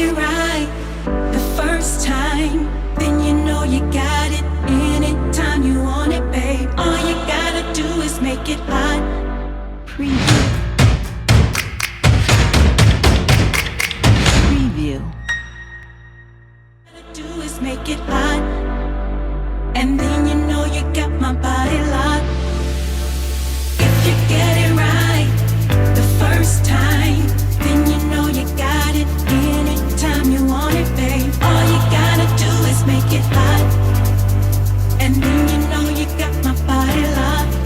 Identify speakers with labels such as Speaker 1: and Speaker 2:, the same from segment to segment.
Speaker 1: it right the first time, then you know you got it anytime you want it, babe. All you gotta do is make it hot. Preview. Do is make it hot, and then you know you got my body locked. If you get it right the first time, then you know you got it anytime you want it, babe. All you gotta do is make it hot, and then you know you got my body locked.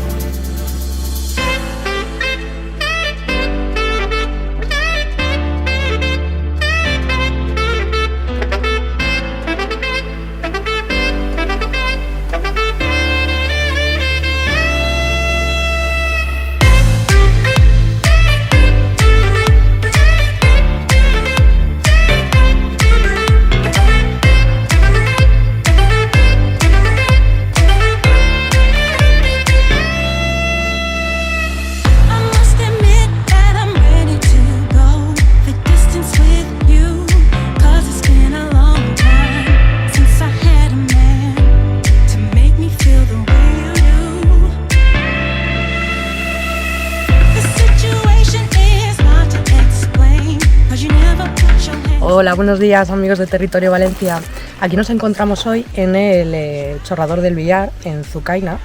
Speaker 2: Hola, buenos días amigos de Territorio Valencia. Aquí nos encontramos hoy en el Chorrador del Villar, en Zucaina,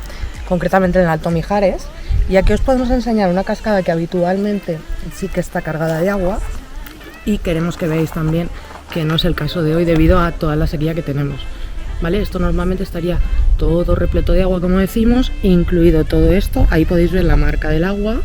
Speaker 2: concretamente en el Alto Mijares, y aquí os podemos enseñar una cascada que habitualmente sí que está cargada de agua, y queremos que veáis también que no es el caso de hoy debido a toda la sequía que tenemos. ¿Vale? Esto normalmente estaría todo repleto de agua, como decimos, incluido todo esto. Ahí podéis ver la marca del agua